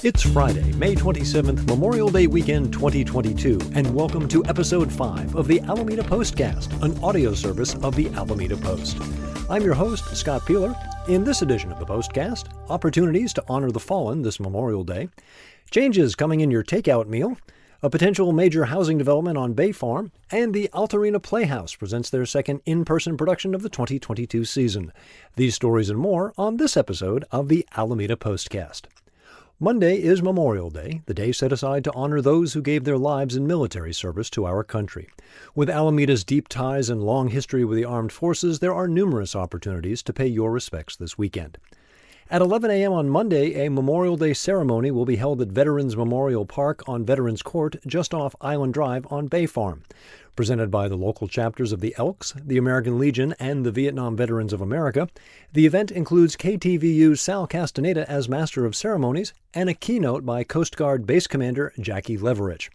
It's Friday, May 27th, Memorial Day weekend 2022, and welcome to Episode 5 of the Alameda Postcast, an audio service of the Alameda Post. I'm your host, Scott Piehler. In this edition of the Postcast, opportunities to honor the fallen this Memorial Day, changes coming in your takeout meal, a potential major housing development on Bay Farm, and the Altarena Playhouse presents their second in-person production of the 2022 season. These stories and more on this episode of the Alameda Postcast. Monday is Memorial Day, the day set aside to honor those who gave their lives in military service to our country. With Alameda's deep ties and long history with the armed forces, there are numerous opportunities to pay your respects this weekend. At 11 a.m. on Monday, a Memorial Day ceremony will be held at Veterans Memorial Park on Veterans Court, just off Island Drive on Bay Farm. Presented by the local chapters of the Elks, the American Legion, and the Vietnam Veterans of America, the event includes KTVU's Sal Castaneda as Master of Ceremonies and a keynote by Coast Guard Base Commander Jackie Leverich.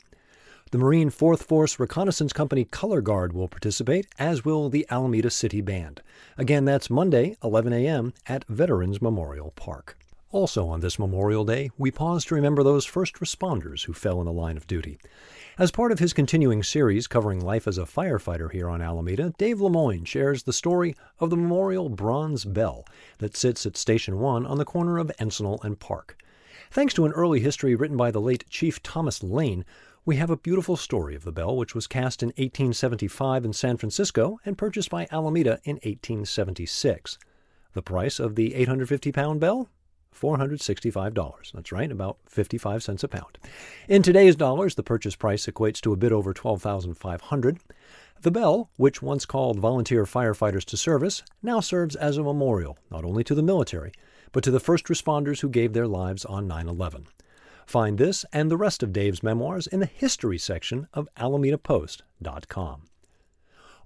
The Marine 4th Force Reconnaissance Company Color Guard will participate, as will the Alameda City Band. Again, that's Monday, 11 a.m. at Veterans Memorial Park. Also on this Memorial Day, we pause to remember those first responders who fell in the line of duty. As part of his continuing series covering life as a firefighter here on Alameda, Dave Lemoyne shares the story of the Memorial Bronze Bell that sits at Station 1 on the corner of Encinal and Park. Thanks to an early history written by the late Chief Thomas Lane, we have a beautiful story of the bell, which was cast in 1875 in San Francisco and purchased by Alameda in 1876. The price of the 850-pound bell? $465. That's right, about 55 cents a pound. In today's dollars, the purchase price equates to a bit over $12,500. The bell, which once called volunteer firefighters to service, now serves as a memorial, not only to the military, but to the first responders who gave their lives on 9/11. Find this and the rest of Dave's memoirs in the history section of AlamedaPost.com.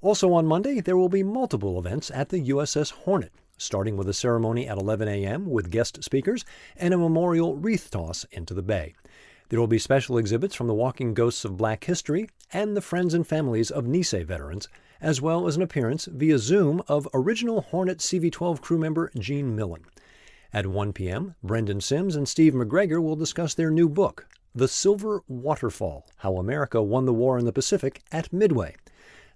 Also on Monday, there will be multiple events at the USS Hornet, starting with a ceremony at 11 a.m. with guest speakers and a memorial wreath toss into the bay. There will be special exhibits from the Walking Ghosts of Black History and the friends and families of Nisei veterans, as well as an appearance via Zoom of original Hornet CV-12 crew member Gene Millen. At 1 p.m., Brendan Sims and Steve McGregor will discuss their new book, The Silver Waterfall: How America Won the War in the Pacific at Midway.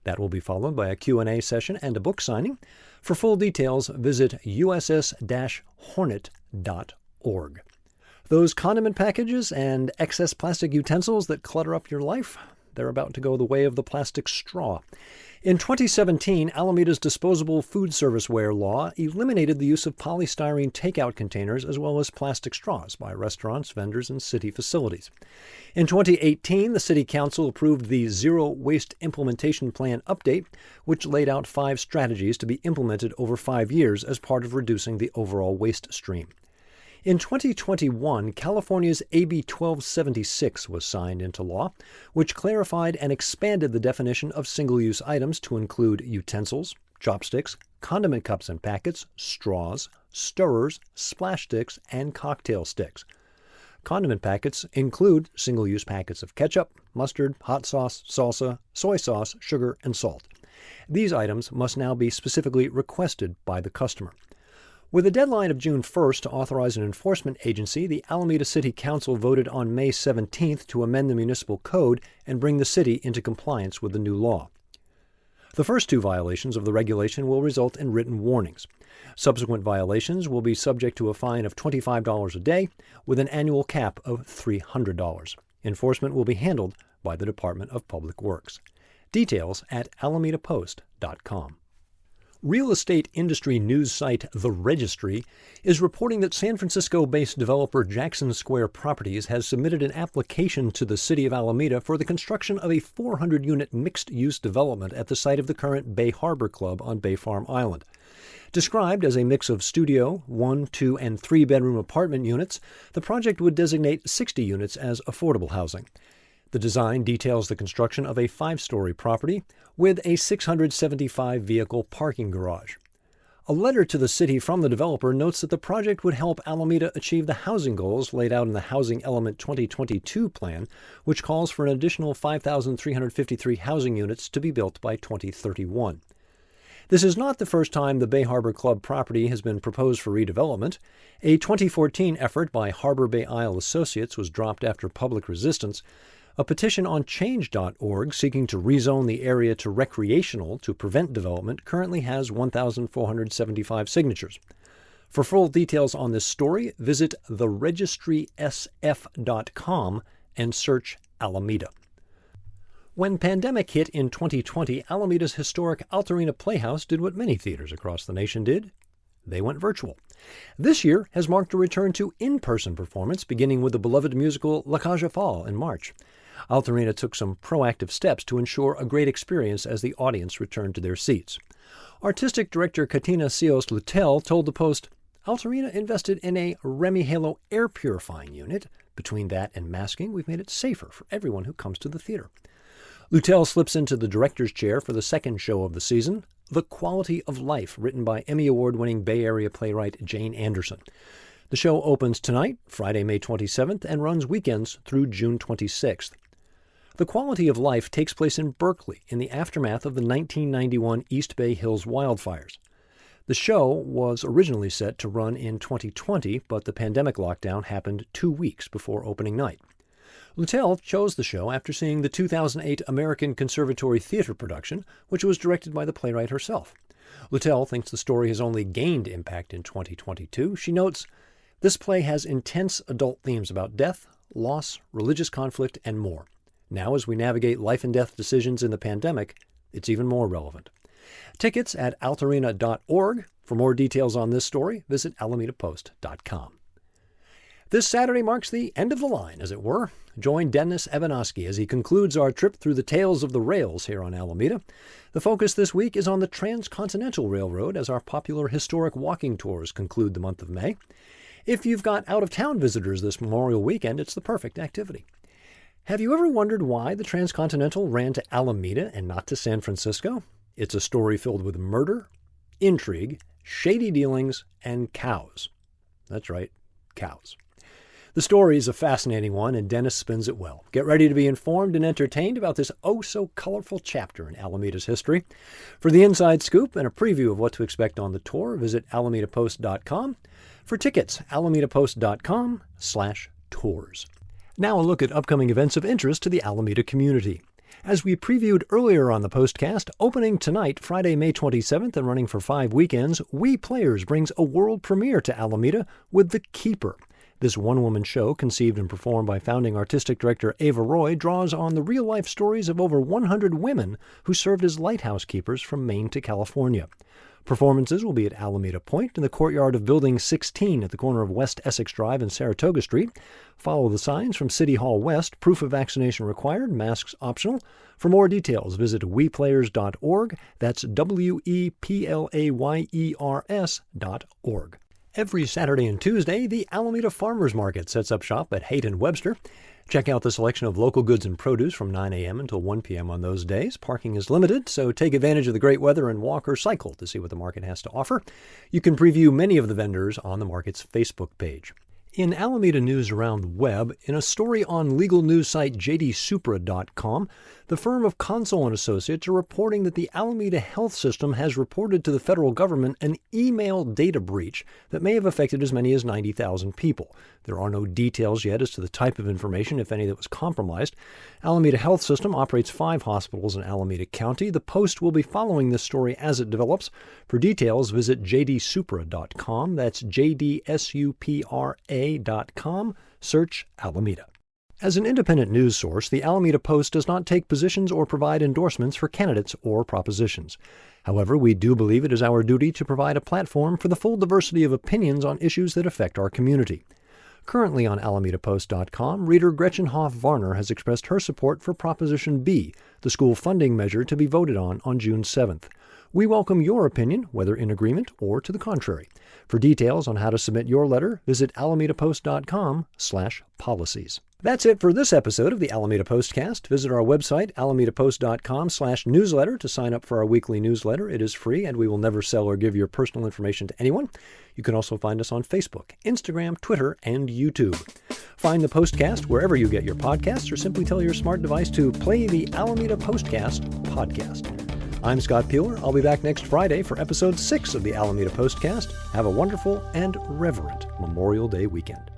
That will be followed by a Q&A session and a book signing. For full details, visit uss-hornet.org. Those condiment packages and excess plastic utensils that clutter up your life, they're about to go the way of the plastic straw. In 2017, Alameda's disposable food serviceware law eliminated the use of polystyrene takeout containers as well as plastic straws by restaurants, vendors, and city facilities. In 2018, the City Council approved the Zero Waste Implementation Plan update, which laid out 5 strategies to be implemented over 5 years as part of reducing the overall waste stream. In 2021, California's AB 1276 was signed into law, which clarified and expanded the definition of single-use items to include utensils, chopsticks, condiment cups and packets, straws, stirrers, splash sticks, and cocktail sticks. Condiment packets include single-use packets of ketchup, mustard, hot sauce, salsa, soy sauce, sugar, and salt. These items must now be specifically requested by the customer. With a deadline of June 1st to authorize an enforcement agency, the Alameda City Council voted on May 17th to amend the municipal code and bring the city into compliance with the new law. The first 2 violations of the regulation will result in written warnings. Subsequent violations will be subject to a fine of $25 a day with an annual cap of $300. Enforcement will be handled by the Department of Public Works. Details at AlamedaPost.com. Real estate industry news site The Registry is reporting that San Francisco-based developer Jackson Square Properties has submitted an application to the city of Alameda for the construction of a 400-unit mixed-use development at the site of the current Bay Harbor Club on Bay Farm Island. Described as a mix of studio, 1-, 2-, and 3-bedroom apartment units, the project would designate 60 units as affordable housing. The design details the construction of a 5-story property with a 675-vehicle parking garage. A letter to the city from the developer notes that the project would help Alameda achieve the housing goals laid out in the Housing Element 2022 plan, which calls for an additional 5,353 housing units to be built by 2031. This is not the first time the Bay Harbor Club property has been proposed for redevelopment. A 2014 effort by Harbor Bay Isle Associates was dropped after public resistance. A petition on change.org seeking to rezone the area to recreational to prevent development currently has 1,475 signatures. For full details on this story, visit theregistrysf.com and search Alameda. When pandemic hit in 2020, Alameda's historic Altarena Playhouse did what many theaters across the nation did. They went virtual. This year has marked a return to in-person performance, beginning with the beloved musical La Cage aux Folles in March. Altarena took some proactive steps to ensure a great experience as the audience returned to their seats. Artistic director Katina Sios-Lutel told the Post, Altarena invested in a Remy Halo air purifying unit. Between that and masking, we've made it safer for everyone who comes to the theater. Lutel slips into the director's chair for the second show of the season, The Quality of Life, written by Emmy Award-winning Bay Area playwright Jane Anderson. The show opens tonight, Friday, May 27th, and runs weekends through June 26th. The Quality of Life takes place in Berkeley in the aftermath of the 1991 East Bay Hills wildfires. The show was originally set to run in 2020, but the pandemic lockdown happened 2 weeks before opening night. Lutel chose the show after seeing the 2008 American Conservatory Theater production, which was directed by the playwright herself. Lutel thinks the story has only gained impact in 2022. She notes, this play has intense adult themes about death, loss, religious conflict, and more. Now, as we navigate life and death decisions in the pandemic, it's even more relevant. Tickets at altarena.org. For more details on this story, visit alamedapost.com. This Saturday marks the end of the line, as it were. Join Dennis Evanosky as he concludes our trip through the tales of the rails here on Alameda. The focus this week is on the Transcontinental Railroad as our popular historic walking tours conclude the month of May. If you've got out-of-town visitors this Memorial Weekend, it's the perfect activity. Have you ever wondered why the Transcontinental ran to Alameda and not to San Francisco? It's a story filled with murder, intrigue, shady dealings, and cows. That's right, cows. The story is a fascinating one, and Dennis spins it well. Get ready to be informed and entertained about this oh-so-colorful chapter in Alameda's history. For the inside scoop and a preview of what to expect on the tour, visit alamedapost.com. For tickets, alamedapost.com/tours. Now a look at upcoming events of interest to the Alameda community. As we previewed earlier on the postcast, opening tonight, Friday, May 27th, and running for 5 weekends, We Players brings a world premiere to Alameda with The Keeper. This one-woman show, conceived and performed by founding artistic director Ava Roy, draws on the real-life stories of over 100 women who served as lighthouse keepers from Maine to California. Performances will be at Alameda Point in the courtyard of Building 16 at the corner of West Essex Drive and Saratoga Street. Follow the signs from City Hall West, proof of vaccination required, masks optional. For more details, visit weplayers.org. That's WEPLAYERS.org. Every Saturday and Tuesday, the Alameda Farmers Market sets up shop at Haight and Webster. Check out the selection of local goods and produce from 9 a.m. until 1 p.m. on those days. Parking is limited, so take advantage of the great weather and walk or cycle to see what the market has to offer. You can preview many of the vendors on the market's Facebook page. In Alameda news around the web, in a story on legal news site jdsupra.com, the firm of Console & Associates are reporting that the Alameda Health System has reported to the federal government an email data breach that may have affected as many as 90,000 people. There are no details yet as to the type of information, if any, that was compromised. Alameda Health System operates 5 hospitals in Alameda County. The Post will be following this story as it develops. For details, visit jdsupra.com. That's jdsupra.com. Search Alameda. As an independent news source, the Alameda Post does not take positions or provide endorsements for candidates or propositions. However, we do believe it is our duty to provide a platform for the full diversity of opinions on issues that affect our community. Currently on AlamedaPost.com, reader Gretchen Hoff-Varner has expressed her support for Proposition B, the school funding measure to be voted on June 7th. We welcome your opinion, whether in agreement or to the contrary. For details on how to submit your letter, visit AlamedaPost.com/policies. That's it for this episode of the Alameda Postcast. Visit our website, AlamedaPost.com/newsletter to sign up for our weekly newsletter. It is free, and we will never sell or give your personal information to anyone. You can also find us on Facebook, Instagram, Twitter, and YouTube. Find the Postcast wherever you get your podcasts, or simply tell your smart device to play the Alameda Postcast podcast. I'm Scott Piehler. I'll be back next Friday for episode 6 of the Alameda Postcast. Have a wonderful and reverent Memorial Day weekend.